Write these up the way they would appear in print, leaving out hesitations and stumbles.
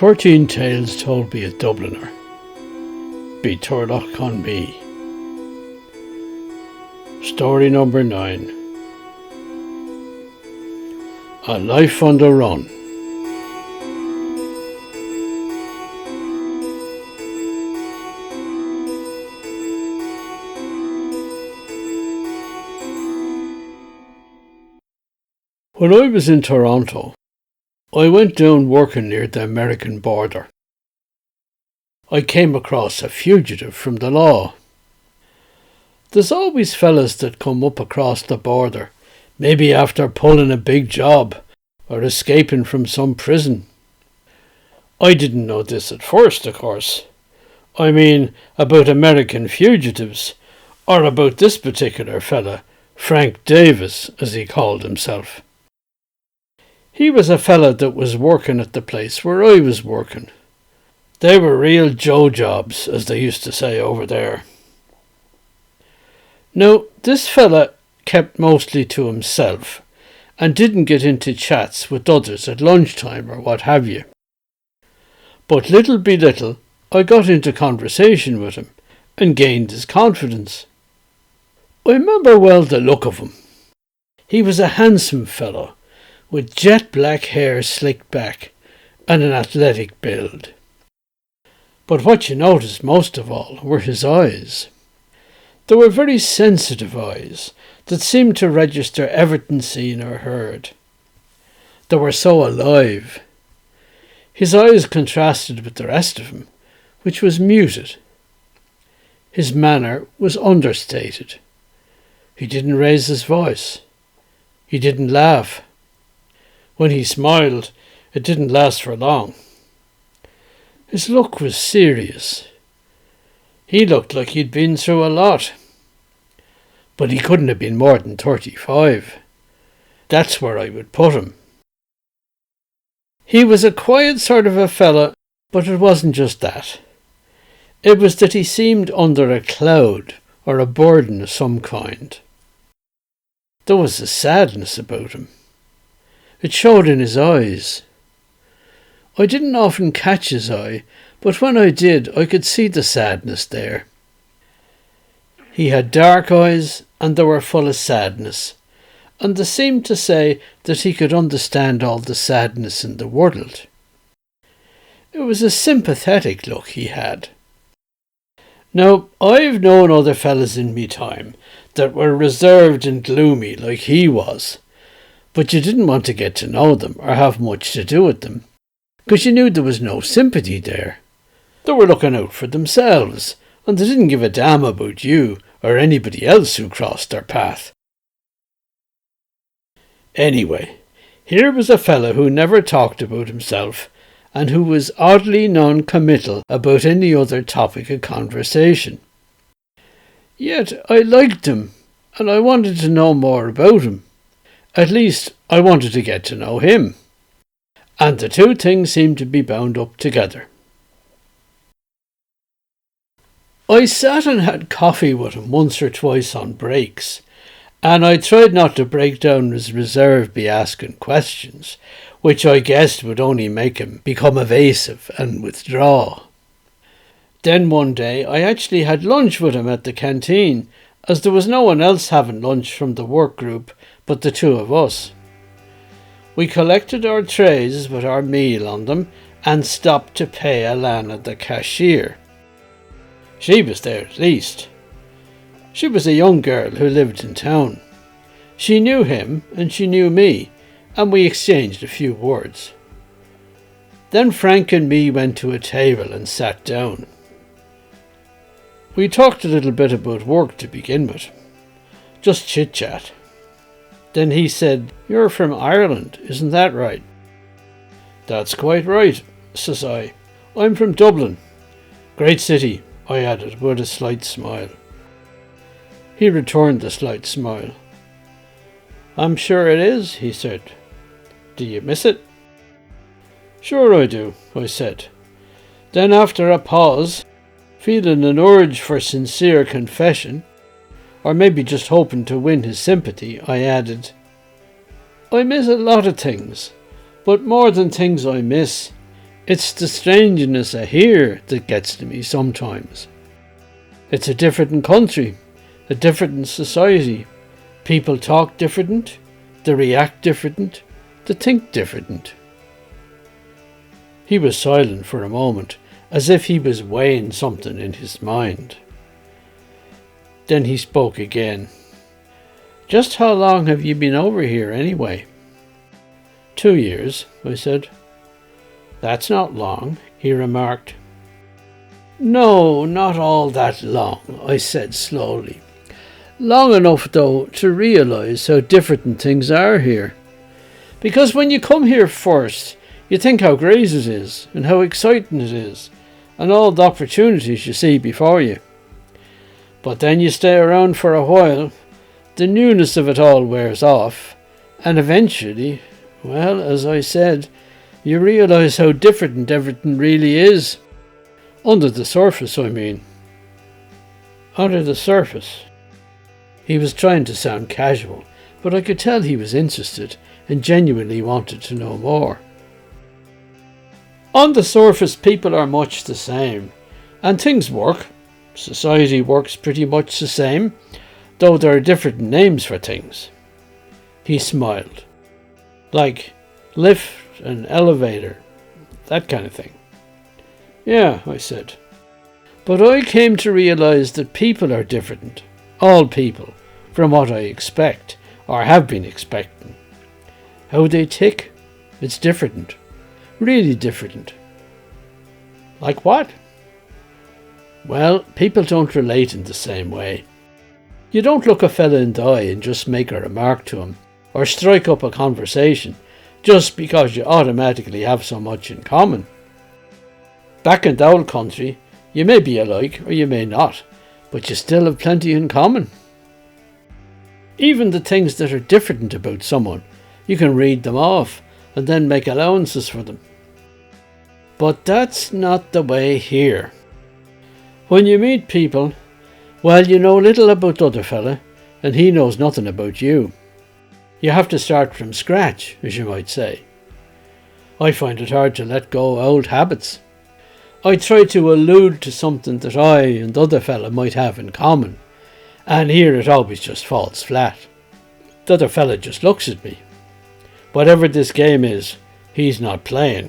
13 Tales Told by a Dubliner, by Turlough con me. Story number 9. A Life on the Run. When I was in Toronto, I went down working near the American border. I came across a fugitive from the law. There's always fellas that come up across the border, maybe after pulling a big job or escaping from some prison. I didn't know this at first, of course. I mean, about American fugitives, or about this particular fella, Frank Davis, as he called himself. He was a fella that was working at the place where I was working. They were real Joe jobs, as they used to say over there. Now, this fella kept mostly to himself and didn't get into chats with others at lunchtime or what have you. But little by little, I got into conversation with him and gained his confidence. I remember well the look of him. He was a handsome fellow, with jet black hair slicked back and an athletic build. But what you noticed most of all were his eyes. They were very sensitive eyes that seemed to register everything seen or heard. They were so alive. His eyes contrasted with the rest of him, which was muted. His manner was understated. He didn't raise his voice. He didn't laugh. When he smiled, it didn't last for long. His look was serious. He looked like he'd been through a lot. But he couldn't have been more than 35. That's where I would put him. He was a quiet sort of a fella, but it wasn't just that. It was that he seemed under a cloud or a burden of some kind. There was a sadness about him. It showed in his eyes. I didn't often catch his eye, but when I did, I could see the sadness there. He had dark eyes, and they were full of sadness, and they seemed to say that he could understand all the sadness in the world. It was a sympathetic look he had. Now, I've known other fellas in me time that were reserved and gloomy like he was, but you didn't want to get to know them or have much to do with them, because you knew there was no sympathy there. They were looking out for themselves, and they didn't give a damn about you or anybody else who crossed their path. Anyway, here was a fellow who never talked about himself and who was oddly non-committal about any other topic of conversation. Yet I liked him, and I wanted to know more about him. At least, I wanted to get to know him. And the two things seemed to be bound up together. I sat and had coffee with him once or twice on breaks, and I tried not to break down his reserve by asking questions, which I guessed would only make him become evasive and withdraw. Then one day I actually had lunch with him at the canteen, as there was no one else having lunch from the work group but the two of us. We collected our trays with our meal on them and stopped to pay Alana, the cashier. She was there at least. She was a young girl who lived in town. She knew him and she knew me, and we exchanged a few words. Then Frank and me went to a table and sat down. We talked a little bit about work to begin with. Just chit-chat. Then he said, "You're from Ireland, isn't that right?" "That's quite right," says I. "I'm from Dublin." "Great city," I added with a slight smile. He returned the slight smile. "I'm sure it is," he said. "Do you miss it?" "Sure I do," I said. Then after a pause, feeling an urge for sincere confession, or maybe just hoping to win his sympathy, I added, "I miss a lot of things, but more than things I miss, It's the strangeness of here that gets to me sometimes. It's a different country, a different society. People talk different, they react different, they think different. He was silent for a moment, as if he was weighing something in his mind. Then he spoke again. Just how long have you been over here anyway? 2 years, I said. That's not long, he remarked. No, not all that long, I said slowly. Long enough, though, to realise how different things are here. Because when you come here first, you think how great it is, and how exciting it is, and all the opportunities you see before you. But then you stay around for a while, the newness of it all wears off, and eventually, well, as I said, you realise how different everything really is. Under the surface, I mean. Under the surface. He was trying to sound casual, but I could tell he was interested and genuinely wanted to know more. On the surface, people are much the same, and things work. Society works pretty much the same, though there are different names for things. He smiled. Like lift and elevator, that kind of thing. Yeah, I said. But I came to realise that people are different. All people, from what I expect, or have been expecting. How they tick, it's different. Really different. Like what? Well, people don't relate in the same way. You don't look a fella in the eye and just make a remark to him, or strike up a conversation, just because you automatically have so much in common. Back in the old country, you may be alike or you may not, but you still have plenty in common. Even the things that are different about someone, you can read them off and then make allowances for them. But that's not the way here. When you meet people, well, you know little about the other fella, and he knows nothing about you. You have to start from scratch, as you might say. I find it hard to let go of old habits. I try to allude to something that I and the other fella might have in common, and here it always just falls flat. The other fella just looks at me. Whatever this game is, he's not playing.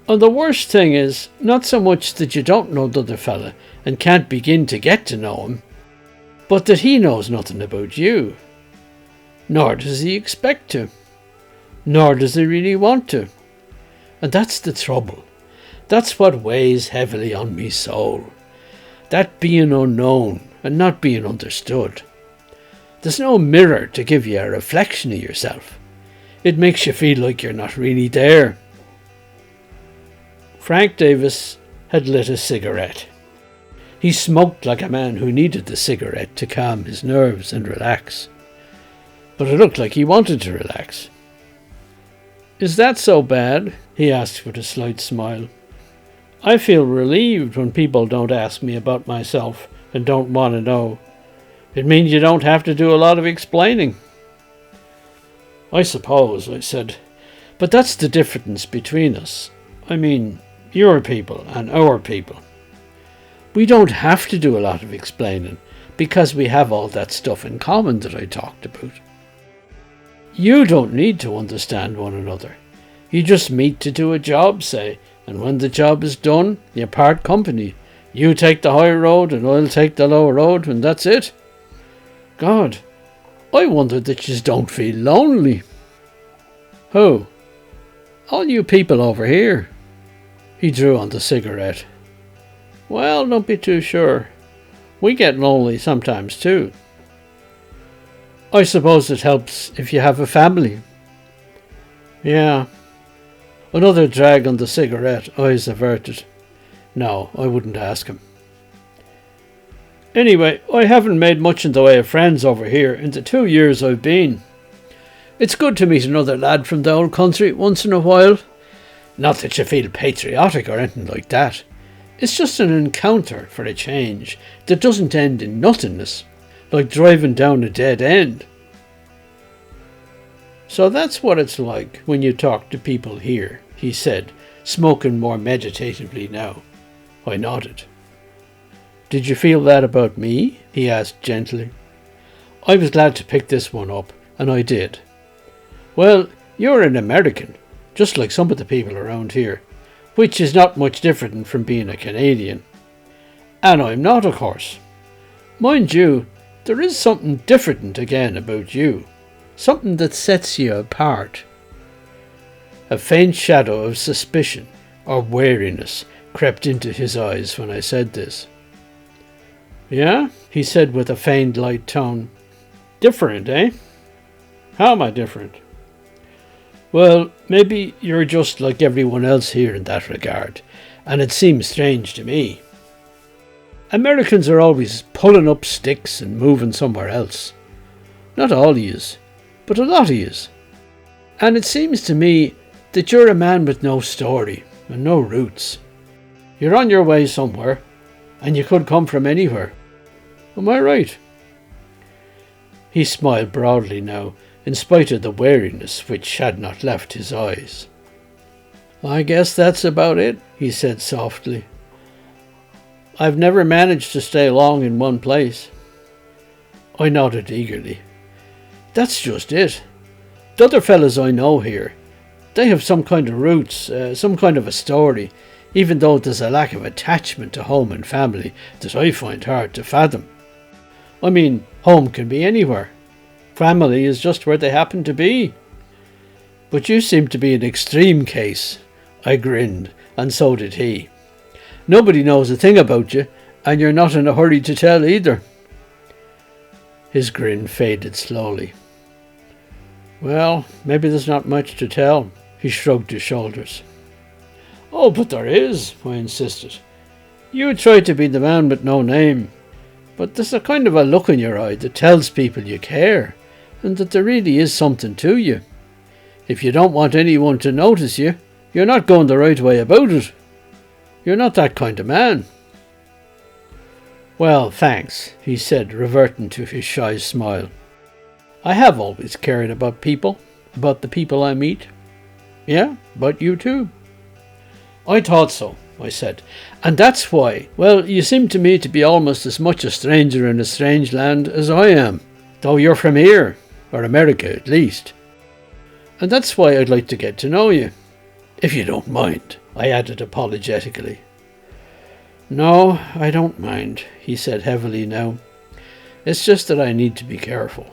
And the worst thing is, not so much that you don't know the other fella and can't begin to get to know him, but that he knows nothing about you. Nor does he expect to. Nor does he really want to. And that's the trouble. That's what weighs heavily on me soul. That being unknown and not being understood. There's no mirror to give you a reflection of yourself. It makes you feel like you're not really there. Frank Davis had lit a cigarette. He smoked like a man who needed the cigarette to calm his nerves and relax. But it looked like he wanted to relax. Is that so bad? He asked with a slight smile. I feel relieved when people don't ask me about myself and don't want to know. It means you don't have to do a lot of explaining. I suppose, I said, but that's the difference between us. I mean, your people and our people. We don't have to do a lot of explaining because we have all that stuff in common that I talked about. You don't need to understand one another. You just meet to do a job, say, and when the job is done, you part company. You take the high road and I'll take the low road, and that's it. God, I wonder that you don't feel lonely. Who? All you people over here. He drew on the cigarette. Well, don't be too sure. We get lonely sometimes too. I suppose it helps if you have a family. Yeah. Another drag on the cigarette, eyes averted. No, I wouldn't ask him. Anyway, I haven't made much in the way of friends over here in the 2 years I've been. It's good to meet another lad from the old country once in a while. Not that you feel patriotic or anything like that. It's just an encounter for a change that doesn't end in nothingness, like driving down a dead end. So that's what it's like when you talk to people here, he said, smoking more meditatively now. I nodded. Did you feel that about me? He asked gently. I was glad to pick this one up, and I did. Well, you're an American, just like some of the people around here, which is not much different from being a Canadian. And I'm not, of course. Mind you, there is something different again about you, something that sets you apart. A faint shadow of suspicion or wariness crept into his eyes when I said this. Yeah, he said with a feigned light tone. Different, eh? How am I different? Well, maybe you're just like everyone else here in that regard, and it seems strange to me. Americans are always pulling up sticks and moving somewhere else. Not all of yous, but a lot of yous. And it seems to me that you're a man with no story and no roots. You're on your way somewhere, and you could come from anywhere. Am I right? He smiled broadly now, in spite of the wariness which had not left his eyes. I guess that's about it, he said softly. I've never managed to stay long in one place. I nodded eagerly. That's just it. The other fellas I know here, they have some kind of roots, some kind of a story, even though there's a lack of attachment to home and family that I find hard to fathom. I mean, home can be anywhere. Family is just where they happen to be. But you seem to be an extreme case. I grinned, and so did he. Nobody knows a thing about you, and you're not in a hurry to tell either. His grin faded slowly. Well, maybe there's not much to tell. He shrugged his shoulders. Oh, but there is, I insisted. You try to be the man with no name, but there's a kind of a look in your eye that tells people you care, and that there really is something to you. If you don't want anyone to notice you, you're not going the right way about it. You're not that kind of man. Well, thanks, he said, reverting to his shy smile. I have always cared about people, about the people I meet. Yeah, but you too. I thought so, I said, and that's why, well, you seem to me to be almost as much a stranger in a strange land as I am, though you're from here, or America at least. And that's why I'd like to get to know you, if you don't mind, I added apologetically. No, I don't mind, he said heavily now. It's just that I need to be careful.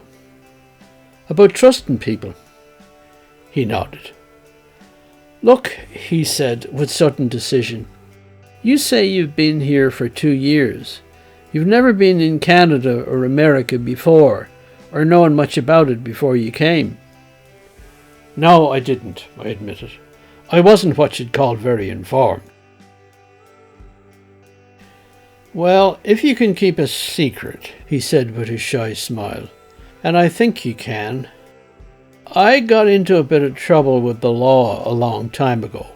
About trusting people. He nodded. Look, he said with sudden decision, you say you've been here for 2 years. You've never been in Canada or America before, or known much about it before you came. No, I didn't, I admitted. I wasn't what you'd call very informed. Well, if you can keep a secret, he said with his shy smile, and I think you can. I got into a bit of trouble with the law a long time ago,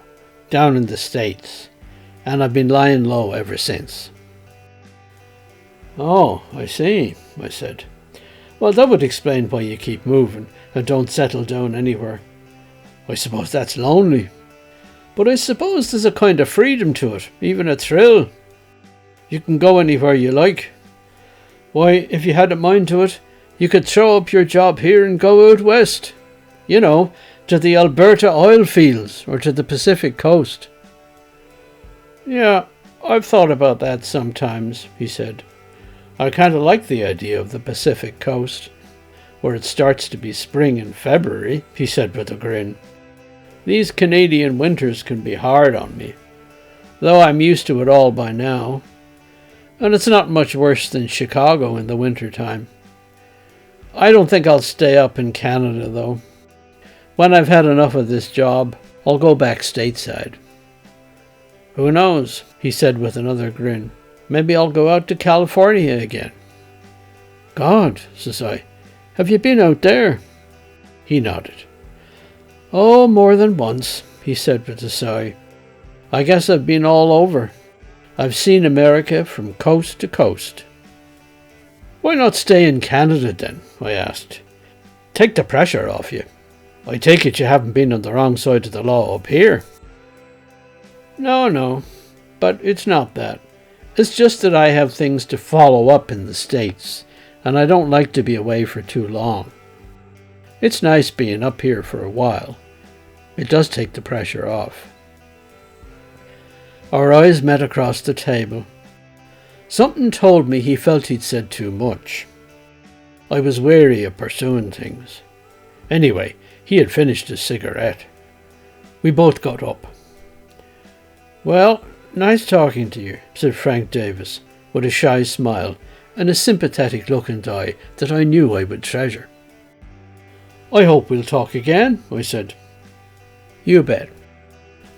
down in the States, and I've been lying low ever since. Oh, I see, I said. Well, that would explain why you keep moving and don't settle down anywhere. I suppose that's lonely. But I suppose there's a kind of freedom to it, even a thrill. You can go anywhere you like. Why, if you had a mind to it, you could throw up your job here and go out west. You know, to the Alberta oil fields or to the Pacific coast. Yeah, I've thought about that sometimes, he said. I kind of like the idea of the Pacific coast, where it starts to be spring in February, he said with a grin. These Canadian winters can be hard on me, though I'm used to it all by now. And it's not much worse than Chicago in the winter time. I don't think I'll stay up in Canada, though. When I've had enough of this job, I'll go back stateside. Who knows, he said with another grin. Maybe I'll go out to California again. God, says I, have you been out there? He nodded. Oh, more than once, he said with a sigh. I guess I've been all over. I've seen America from coast to coast. Why not stay in Canada then? I asked. Take the pressure off you. I take it you haven't been on the wrong side of the law up here? No, but it's not that. It's just that I have things to follow up in the States, and I don't like to be away for too long. It's nice being up here for a while. It does take the pressure off. Our eyes met across the table. Something told me he felt he'd said too much. I was wary of pursuing things. Anyway, he had finished his cigarette. We both got up. Well, nice talking to you, said Frank Davis, with a shy smile and a sympathetic look in his eye that I knew I would treasure. I hope we'll talk again, I said. You bet.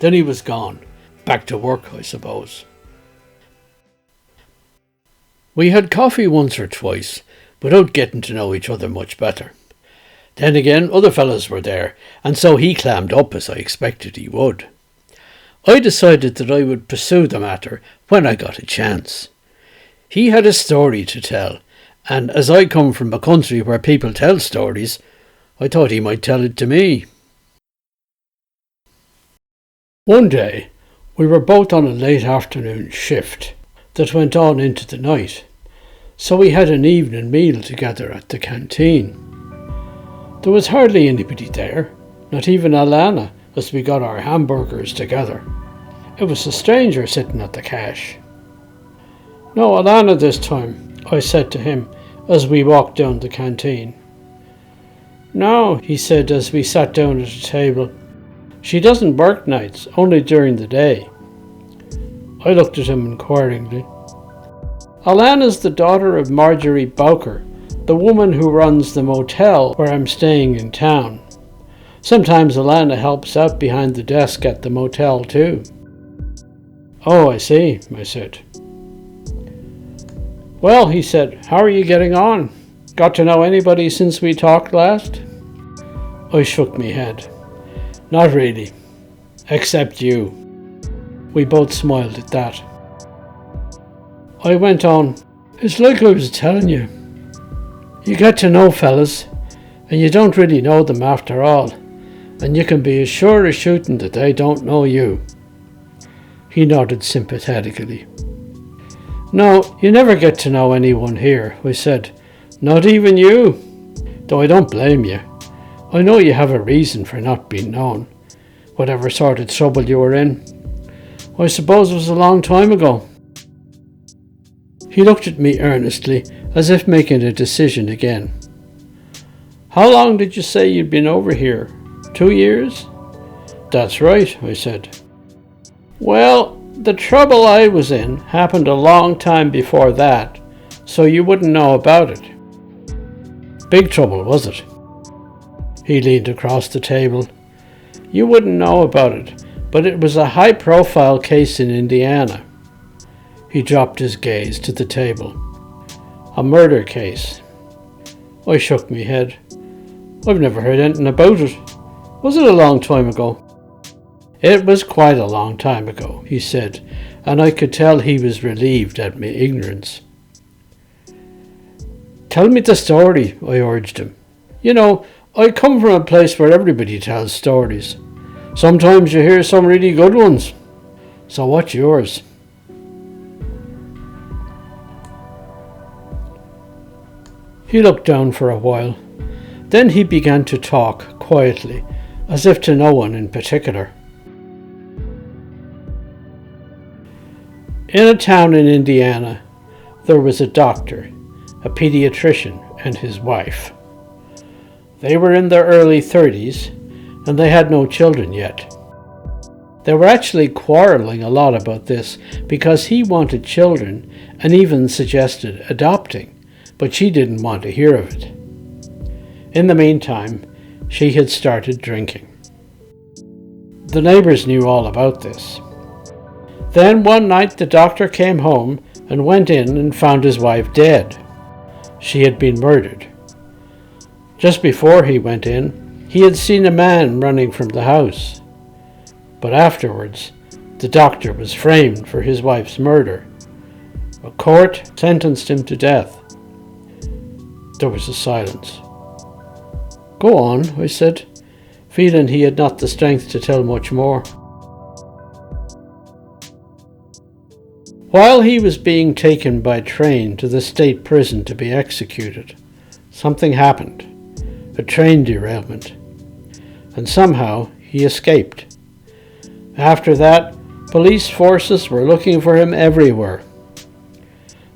Then he was gone. Back to work, I suppose. We had coffee once or twice, without getting to know each other much better. Then again, other fellows were there, and so he clammed up as I expected he would. I decided that I would pursue the matter when I got a chance. He had a story to tell, and as I come from a country where people tell stories, I thought he might tell it to me. One day, we were both on a late afternoon shift that went on into the night, so we had an evening meal together at the canteen. There was hardly anybody there, not even Alana, as we got our hamburgers together. It was a stranger sitting at the cash. No Alana this time, I said to him as we walked down the canteen. No, he said as we sat down at a table. She doesn't work nights, only during the day. I looked at him inquiringly. Alana's the daughter of Marjorie Bowker, the woman who runs the motel where I'm staying in town. Sometimes Alana helps out behind the desk at the motel too. Oh, I see, I said. Well, he said, how are you getting on? Got to know anybody since we talked last? I shook my head. Not really, except you. We both smiled at that. I went on, it's like I was telling you. You get to know fellas, and you don't really know them after all, and you can be as sure as shooting that they don't know you. He nodded sympathetically. No, you never get to know anyone here, I said. Not even you. Though I don't blame you. I know you have a reason for not being known, whatever sort of trouble you were in. I suppose it was a long time ago. He looked at me earnestly, as if making a decision again. How long did you say you'd been over here? 2 years? That's right, I said. Well, the trouble I was in happened a long time before that, so you wouldn't know about it. Big trouble, was it? He leaned across the table. You wouldn't know about it, but it was a high-profile case in Indiana. He dropped his gaze to the table. A murder case. I shook my head. I've never heard anything about it. Was it a long time ago? It was quite a long time ago, he said, and I could tell he was relieved at my ignorance. Tell me the story, I urged him. You know, I come from a place where everybody tells stories. Sometimes you hear some really good ones. So what's yours? He looked down for a while. Then he began to talk quietly, as if to no one in particular. In a town in Indiana, there was a doctor, a pediatrician, and his wife. They were in their early 30s, and they had no children yet. They were actually quarreling a lot about this because he wanted children and even suggested adopting, but she didn't want to hear of it. In the meantime, she had started drinking. The neighbors knew all about this. Then one night the doctor came home and went in and found his wife dead. She had been murdered. Just before he went in, he had seen a man running from the house. But afterwards, the doctor was framed for his wife's murder. A court sentenced him to death. There was a silence. Go on, I said. feeling he had not the strength to tell much more. While he was being taken by train to the state prison to be executed, something happened, a train derailment, and somehow he escaped. After that, police forces were looking for him everywhere.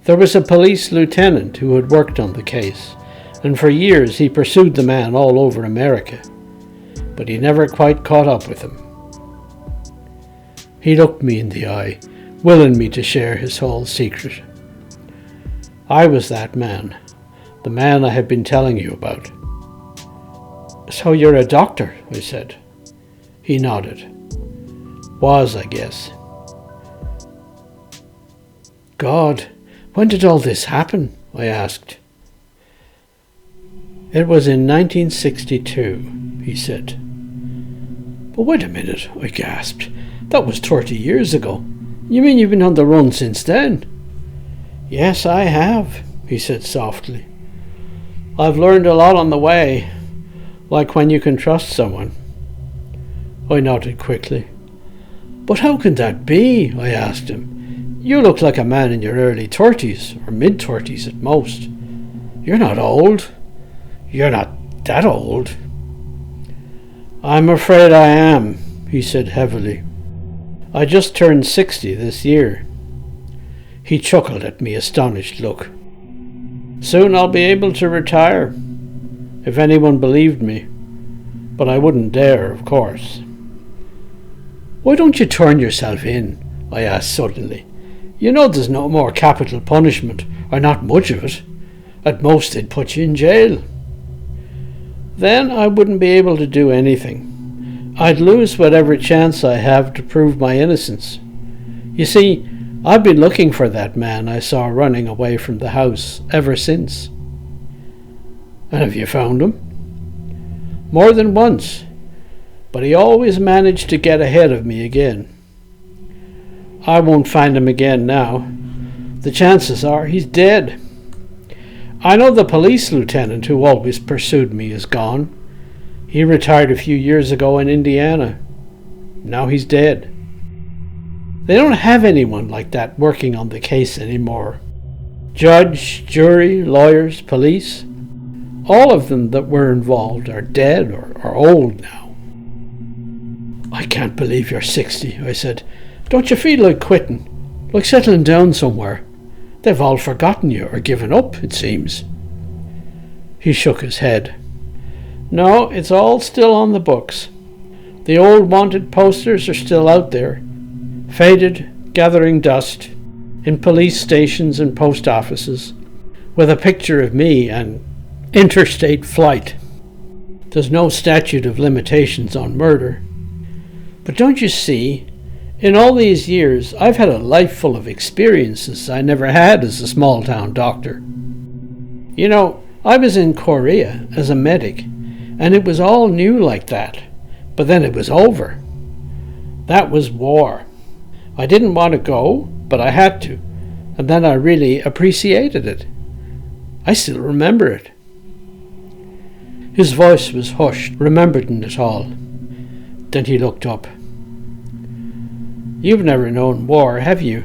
There was a police lieutenant who had worked on the case, and for years he pursued the man all over America, but he never quite caught up with him. He looked me in the eye, willing me to share his whole secret. I was that man, the man I had been telling you about. "So you're a doctor," I said. He nodded. Was, I guess. "God, when did all this happen?" I asked. "It was in 1962, he said. "But wait a minute," I gasped. "That was 30 years ago. You mean you've been on the run since then?" "Yes, I have," he said softly. "I've learned a lot on the way, like when you can trust someone." I nodded quickly. "But how can that be?" I asked him. "You look like a man in your early 30s, or mid-30s at most. You're not old. You're not that old." "I'm afraid I am," he said heavily. "I just turned 60 this year." He chuckled at me, astonished look. "Soon I'll be able to retire, if anyone believed me. But I wouldn't dare, of course." "Why don't you turn yourself in?" I asked suddenly. "You know there's no more capital punishment, or not much of it. At most they'd put you in jail." "Then I wouldn't be able to do anything. I'd lose whatever chance I have to prove my innocence. You see, I've been looking for that man I saw running away from the house ever since." "And have you found him?" "More than once, but he always managed to get ahead of me again. I won't find him again now. The chances are he's dead. I know the police lieutenant who always pursued me is gone. He retired a few years ago in Indiana. Now he's dead. They don't have anyone like that working on the case anymore. Judge, jury, lawyers, police, all of them that were involved are dead or old now." "I can't believe you're 60, I said. "Don't you feel like quitting? Like settling down somewhere? They've all forgotten you or given up, it seems." He shook his head. "No, it's all still on the books. The old wanted posters are still out there, faded, gathering dust, in police stations and post offices, with a picture of me and interstate flight. There's no statute of limitations on murder. But don't you see, in all these years I've had a life full of experiences I never had as a small-town doctor. You know, I was in Korea as a medic, and it was all new like that, but then it was over. That was war. I didn't want to go, but I had to, and then I really appreciated it. I still remember it." His voice was hushed, remembering it all. Then he looked up. "You've never known war, have you?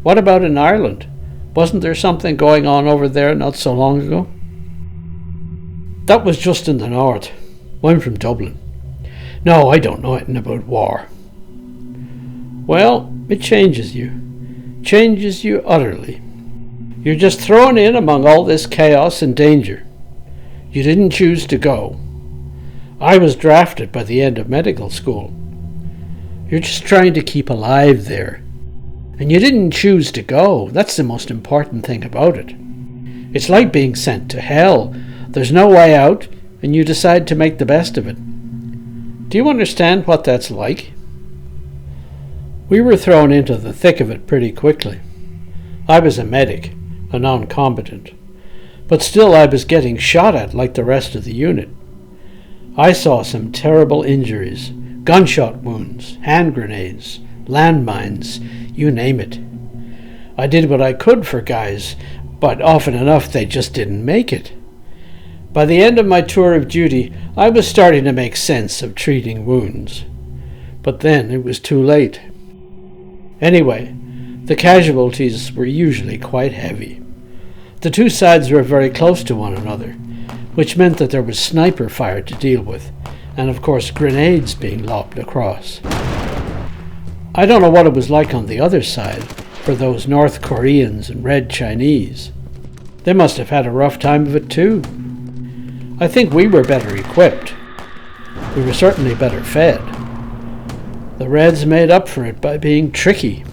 What about in Ireland? Wasn't there something going on over there not so long ago?" "That was just in the north. I'm from Dublin. No, I don't know anything about war." "Well, it changes you. Changes you utterly. You're just thrown in among all this chaos and danger. You didn't choose to go. I was drafted by the end of medical school. You're just trying to keep alive there. And you didn't choose to go. That's the most important thing about it. It's like being sent to hell. There's no way out, and you decide to make the best of it. Do you understand what that's like?" We were thrown into the thick of it pretty quickly. I was a medic, a non-combatant, but still I was getting shot at like the rest of the unit. I saw some terrible injuries, gunshot wounds, hand grenades, landmines, you name it. I did what I could for guys, but often enough they just didn't make it. By the end of my tour of duty, I was starting to make sense of treating wounds. But then it was too late. Anyway, the casualties were usually quite heavy. The two sides were very close to one another, which meant that there was sniper fire to deal with, and of course grenades being lobbed across. I don't know what it was like on the other side for those North Koreans and Red Chinese. They must have had a rough time of it too. I think we were better equipped. We were certainly better fed. The Reds made up for it by being tricky.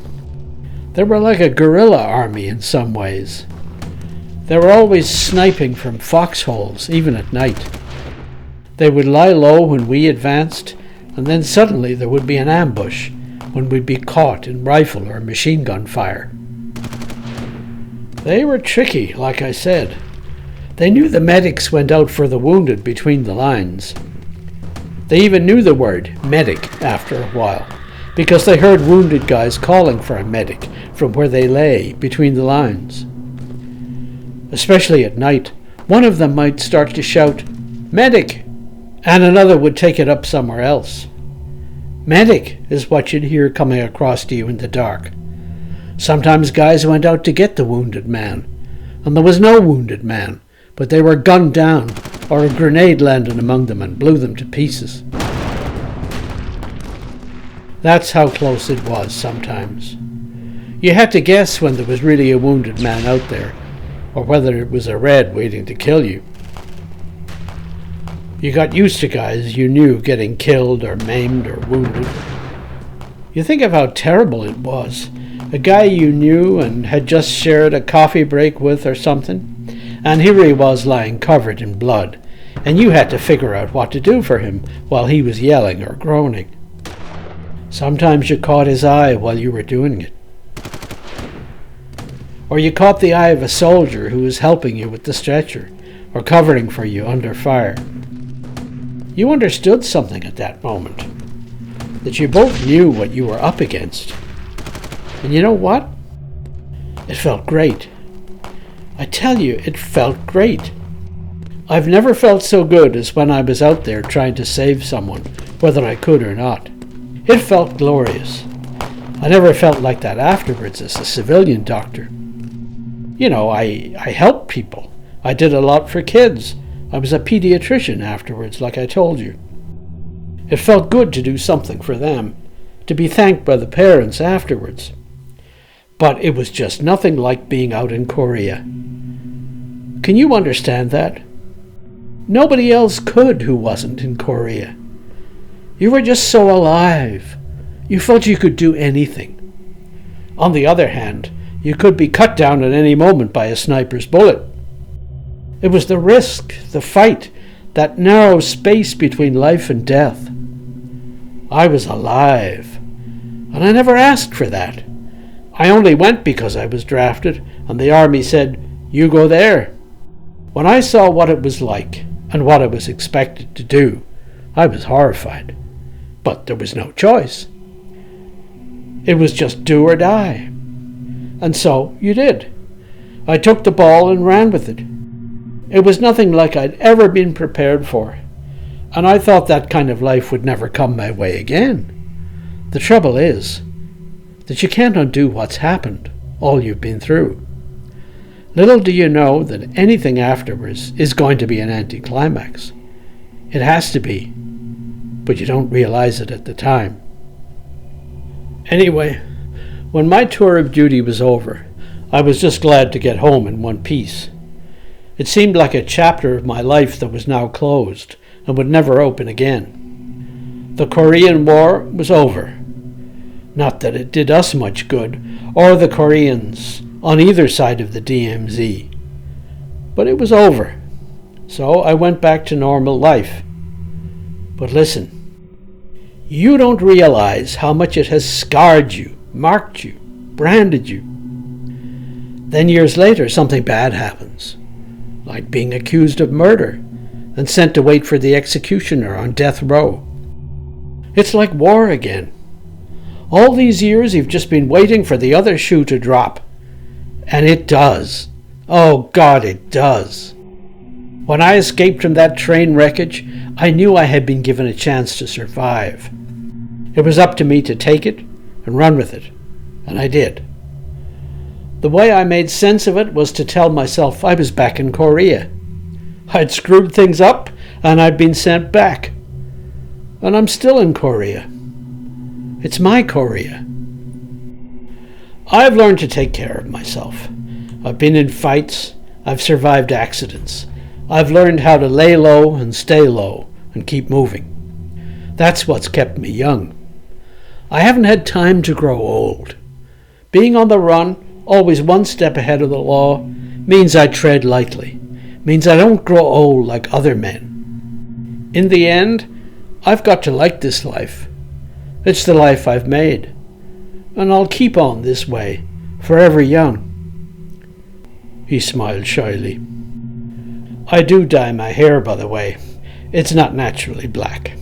They were like a guerrilla army in some ways. They were always sniping from foxholes, even at night. They would lie low when we advanced, and then suddenly there would be an ambush when we'd be caught in rifle or machine gun fire. They were tricky, like I said. They knew the medics went out for the wounded between the lines. They even knew the word medic after a while, because they heard wounded guys calling for a medic from where they lay between the lines. Especially at night, one of them might start to shout, "Medic!" and another would take it up somewhere else. Medic is what you'd hear coming across to you in the dark. Sometimes guys went out to get the wounded man, and there was no wounded man, but they were gunned down, or a grenade landed among them and blew them to pieces. That's how close it was sometimes. You had to guess when there was really a wounded man out there, or whether it was a Red waiting to kill you. You got used to guys you knew getting killed or maimed or wounded. You think of how terrible it was. A guy you knew and had just shared a coffee break with or something, and here he was lying covered in blood, and you had to figure out what to do for him while he was yelling or groaning. Sometimes you caught his eye while you were doing it. Or you caught the eye of a soldier who was helping you with the stretcher, or covering for you under fire. You understood something at that moment, that you both knew what you were up against. And you know what? It felt great. I tell you, it felt great. I've never felt so good as when I was out there trying to save someone, whether I could or not. It felt glorious. I never felt like that afterwards as a civilian doctor. You know, I helped people. I did a lot for kids. I was a pediatrician afterwards, like I told you. It felt good to do something for them, to be thanked by the parents afterwards. But it was just nothing like being out in Korea. Can you understand that? Nobody else could who wasn't in Korea. You were just so alive. You felt you could do anything. On the other hand, you could be cut down at any moment by a sniper's bullet. It was the risk, the fight, that narrow space between life and death. I was alive, and I never asked for that. I only went because I was drafted, and the army said, "You go there." When I saw what it was like, and what I was expected to do, I was horrified. But there was no choice. It was just do or die. And so you did. I took the ball and ran with it. It was nothing like I'd ever been prepared for, and I thought that kind of life would never come my way again. The trouble is that you can't undo what's happened, all you've been through. Little do you know that anything afterwards is going to be an anticlimax. It has to be, but you don't realize it at the time. Anyway, when my tour of duty was over, I was just glad to get home in one piece. It seemed like a chapter of my life that was now closed and would never open again. The Korean War was over. Not that it did us much good, or the Koreans on either side of the DMZ. But it was over. So I went back to normal life. But listen, you don't realize how much it has scarred you, marked you, branded you. Then years later, something bad happens, like being accused of murder and sent to wait for the executioner on death row. It's like war again. All these years you've just been waiting for the other shoe to drop. And it does. Oh God, it does. When I escaped from that train wreckage, I knew I had been given a chance to survive. It was up to me to take it and run with it, and I did. The way I made sense of it was to tell myself I was back in Korea. I'd screwed things up and I'd been sent back. And I'm still in Korea. It's my Korea. I've learned to take care of myself. I've been in fights. I've survived accidents. I've learned how to lay low and stay low and keep moving. That's what's kept me young. I haven't had time to grow old. Being on the run, always one step ahead of the law, means I tread lightly, means I don't grow old like other men. In the end, I've got to like this life. It's the life I've made, and I'll keep on this way, forever young. He smiled shyly. I do dye my hair, by the way. It's not naturally black.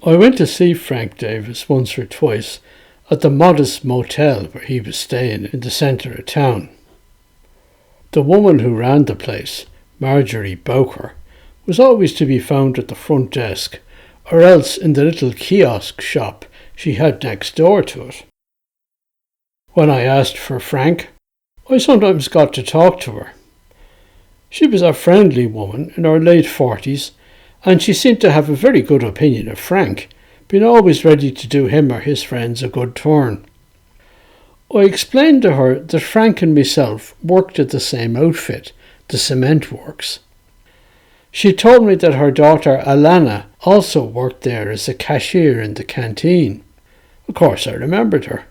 I went to see Frank Davis once or twice at the modest motel where he was staying in the centre of town. The woman who ran the place, Marjorie Bowker, was always to be found at the front desk, or else in the little kiosk shop she had next door to it. When I asked for Frank, I sometimes got to talk to her. She was a friendly woman in her late 40s, and she seemed to have a very good opinion of Frank, being always ready to do him or his friends a good turn. I explained to her that Frank and myself worked at the same outfit, the cement works. She told me that her daughter Alana also worked there as a cashier in the canteen. Of course I remembered her.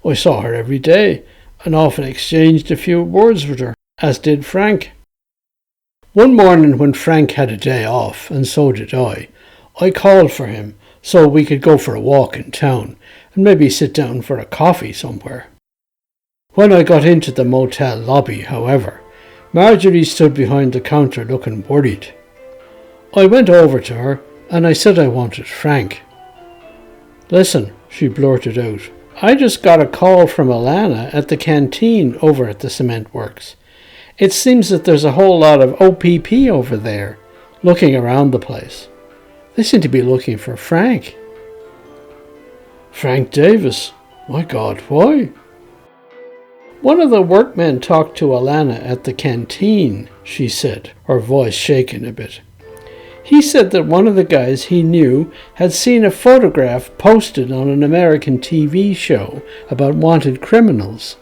I saw her every day and often exchanged a few words with her, as did Frank. One morning when Frank had a day off, and so did I called for him so we could go for a walk in town and maybe sit down for a coffee somewhere. When I got into the motel lobby, however, Marjorie stood behind the counter looking worried. I went over to her and I said I wanted Frank. Listen, she blurted out, I just got a call from Alana at the canteen over at the cement works. It seems that there's a whole lot of OPP over there, looking around the place. They seem to be looking for Frank. Frank Davis? My God, why? One of the workmen talked to Alana at the canteen, she said, her voice shaking a bit. He said that one of the guys he knew had seen a photograph posted on an American TV show about wanted criminals,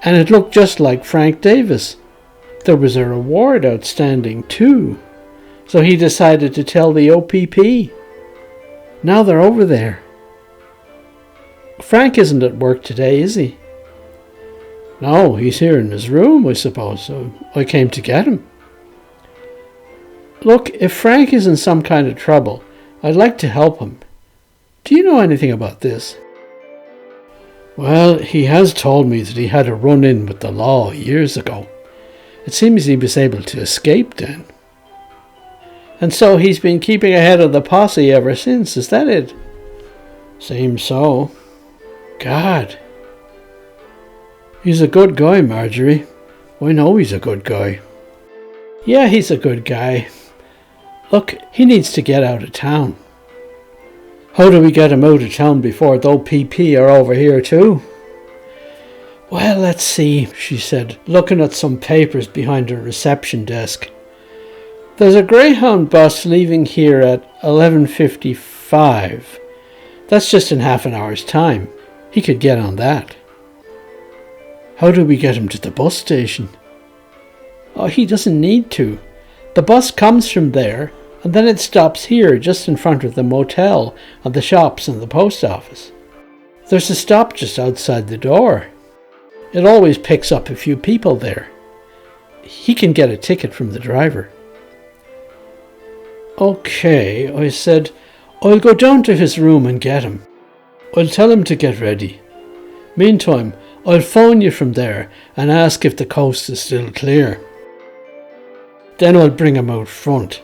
and it looked just like Frank Davis. There was a reward outstanding too, so he decided to tell the OPP. Now they're over there. Frank isn't at work today, is he? No, he's here in his room, I suppose, so I came to get him. Look, if Frank is in some kind of trouble, I'd like to help him. Do you know anything about this? Well, he has told me that he had a run-in with the law years ago. It seems he was able to escape then. And so he's been keeping ahead of the posse ever since, is that it? Seems so. God. He's a good guy, Marjorie. I know he's a good guy. Yeah, he's a good guy. Look, he needs to get out of town. How do we get him out of town before the OPP are over here too? Well, let's see, she said, looking at some papers behind her reception desk. There's a Greyhound bus leaving here at 11:55. That's just in half an hour's time. He could get on that. How do we get him to the bus station? Oh, he doesn't need to. The bus comes from there, and then it stops here just in front of the motel and the shops and the post office. There's a stop just outside the door. It always picks up a few people there. He can get a ticket from the driver. Okay, I said, I'll go down to his room and get him. I'll tell him to get ready. Meantime, I'll phone you from there and ask if the coast is still clear. Then I'll bring him out front.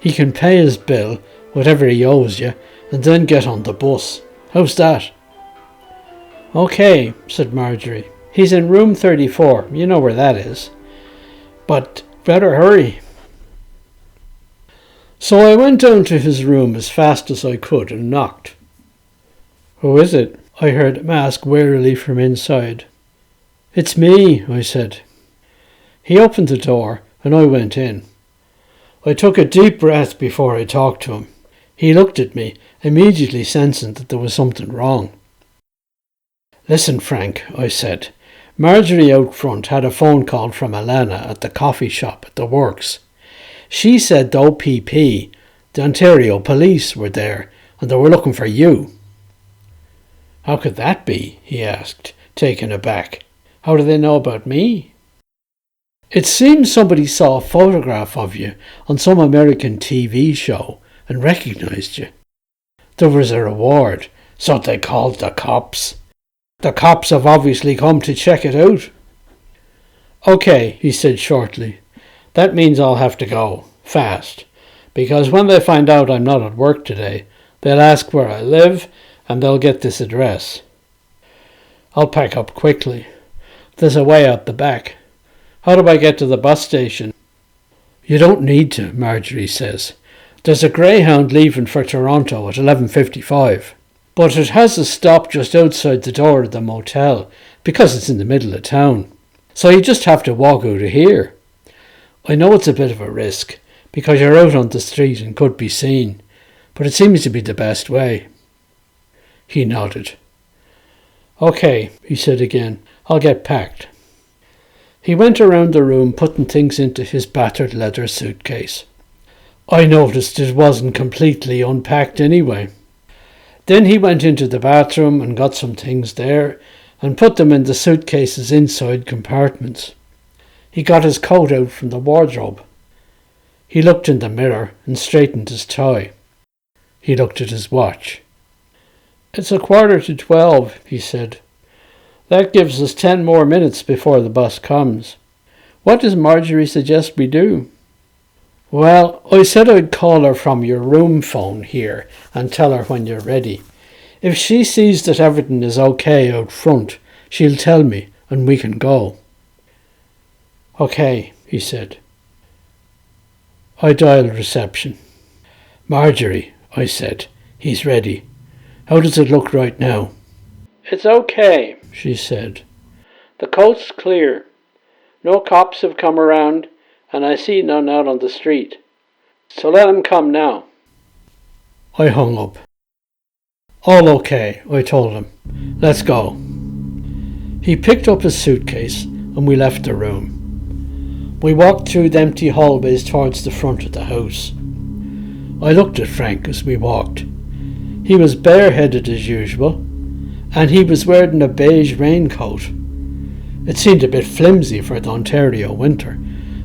He can pay his bill, whatever he owes you, and then get on the bus. How's that?" "Okay," said Marjorie. "He's in room 34. You know where that is. But better hurry." So I went down to his room as fast as I could and knocked. "Who is it?" I heard him ask warily from inside. "It's me," I said. He opened the door and I went in. I took a deep breath before I talked to him. He looked at me, immediately sensing that there was something wrong. "Listen, Frank," I said. "Marjorie out front had a phone call from Alana at the coffee shop at the works. She said the OPP, the Ontario Police, were there and they were looking for you." "How could that be?" he asked, taken aback. "How do they know about me?" "It seems somebody saw a photograph of you on some American TV show and recognized you. There was a reward, so they called the cops. The cops have obviously come to check it out." "Okay," he said shortly. "That means I'll have to go, fast, because when they find out I'm not at work today, they'll ask where I live and they'll get this address. I'll pack up quickly. There's a way out the back. How do I get to the bus station?" "You don't need to," Marjorie says. "There's a Greyhound leaving for Toronto at 11:55. But it has a stop just outside the door of the motel because it's in the middle of town. So you just have to walk out of here. I know it's a bit of a risk because you're out on the street and could be seen, but it seems to be the best way." He nodded. "Okay," he said again. "I'll get packed." He went around the room putting things into his battered leather suitcase. I noticed it wasn't completely unpacked anyway. Then he went into the bathroom and got some things there and put them in the suitcase's inside compartments. He got his coat out from the wardrobe. He looked in the mirror and straightened his tie. He looked at his watch. "It's 11:45, he said. "That gives us 10 more minutes before the bus comes. What does Marjorie suggest we do?" "Well, I said I'd call her from your room phone here and tell her when you're ready. If she sees that everything is okay out front, she'll tell me and we can go." "Okay," he said. I dialed reception. "Marjorie," I said, "he's ready. How does it look right now?" "It's okay," she said. "The coast's clear. No cops have come around, and I see none out on the street. So let him come now." I hung up. "All okay," I told him. "Let's go." He picked up his suitcase and we left the room. We walked through the empty hallways towards the front of the house. I looked at Frank as we walked. He was bareheaded as usual, and he was wearing a beige raincoat. It seemed a bit flimsy for the Ontario winter,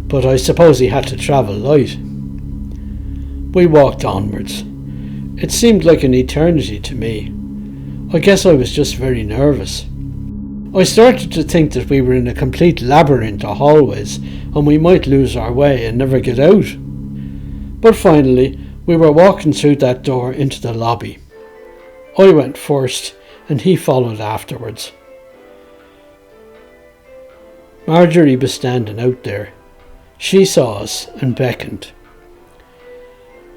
but I suppose he had to travel light. We walked onwards. It seemed like an eternity to me. I guess I was just very nervous. I started to think that we were in a complete labyrinth of hallways and we might lose our way and never get out. But finally, we were walking through that door into the lobby. I went first and he followed afterwards. Marjorie was standing out there. She saw us and beckoned.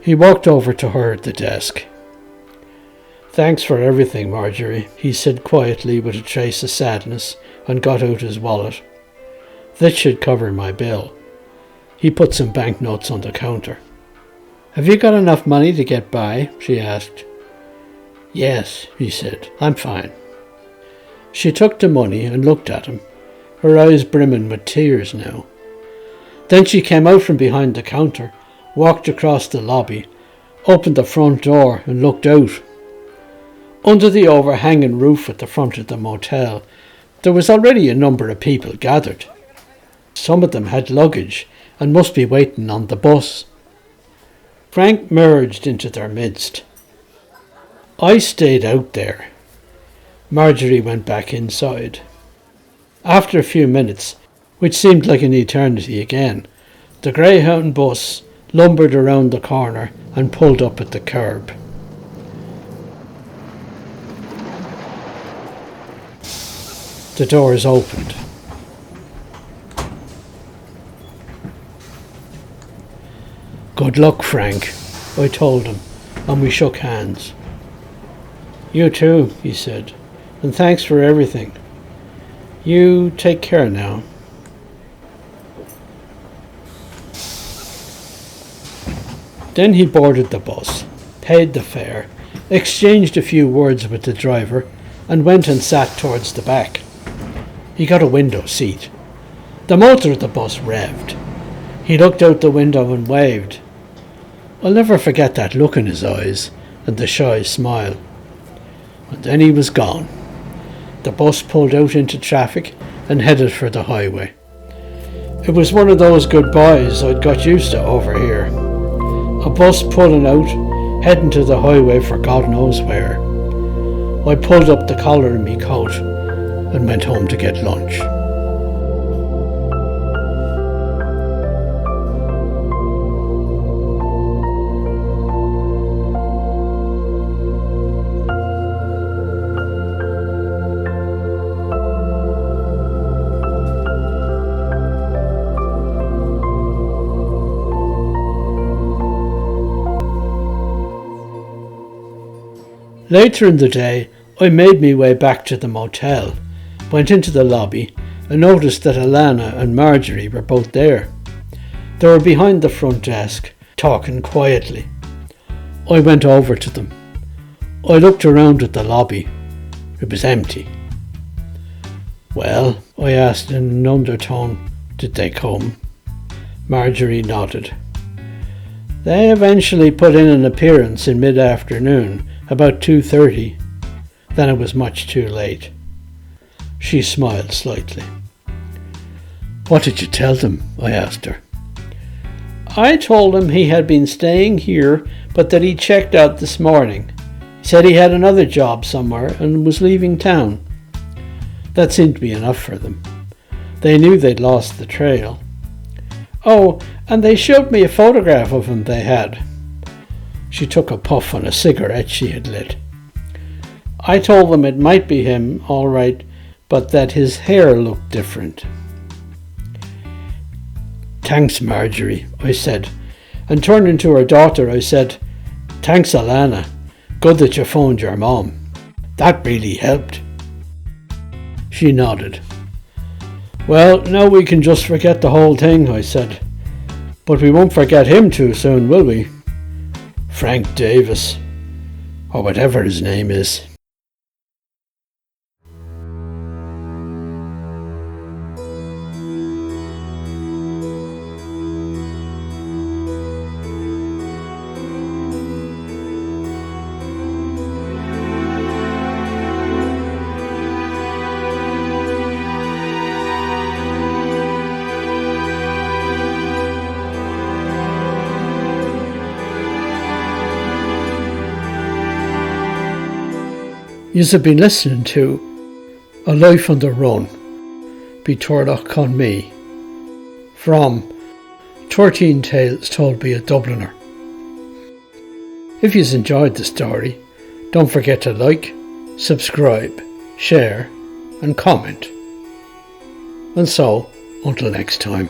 He walked over to her at the desk. "Thanks for everything, Marjorie," he said quietly with a trace of sadness, and got out his wallet. "This should cover my bill." He put some banknotes on the counter. "Have you got enough money to get by?" she asked. "Yes," he said. "I'm fine." She took the money and looked at him, her eyes brimming with tears now. Then she came out from behind the counter, walked across the lobby, opened the front door and looked out. Under the overhanging roof at the front of the motel, there was already a number of people gathered. Some of them had luggage and must be waiting on the bus. Frank merged into their midst. I stayed out there. Marjorie went back inside. After a few minutes, which seemed like an eternity again, the Greyhound bus lumbered around the corner and pulled up at the curb. The doors opened. "Good luck, Frank," I told him, and we shook hands. "You too," he said, "and thanks for everything. You take care now." Then he boarded the bus, paid the fare, exchanged a few words with the driver, and went and sat towards the back. He got a window seat. The motor of the bus revved. He looked out the window and waved. I'll never forget that look in his eyes and the shy smile. And then he was gone. The bus pulled out into traffic and headed for the highway. It was one of those goodbyes I'd got used to over here. A bus pulling out, heading to the highway for God knows where. I pulled up the collar in me coat and went home to get lunch. Later in the day, I made my way back to the motel, went into the lobby and noticed that Alana and Marjorie were both there. They were behind the front desk, talking quietly. I went over to them. I looked around at the lobby. It was empty. "Well," I asked in an undertone, "did they come?" Marjorie nodded. "They eventually put in an appearance in mid-afternoon, about 2:30. Then it was much too late." She smiled slightly. "What did you tell them?" I asked her. "I told him he had been staying here, but that he checked out this morning. He said he had another job somewhere and was leaving town." That seemed to be enough for them. They knew they'd lost the trail. "Oh, and they showed me a photograph of him they had." She took a puff on a cigarette she had lit. "I told them it might be him, all right, but that his hair looked different." "Thanks, Marjorie," I said, and turning to her daughter I said, "Thanks, Alana. Good that you phoned your mom. That really helped." She nodded. "Well, now we can just forget the whole thing," I said. "But we won't forget him too soon, will we? Frank Davis, or whatever his name is." You've been listening to A Life on the Run by Turlough Conmee from 13 Tales Told by a Dubliner. If you've enjoyed the story, don't forget to like, subscribe, share and comment. And so, until next time.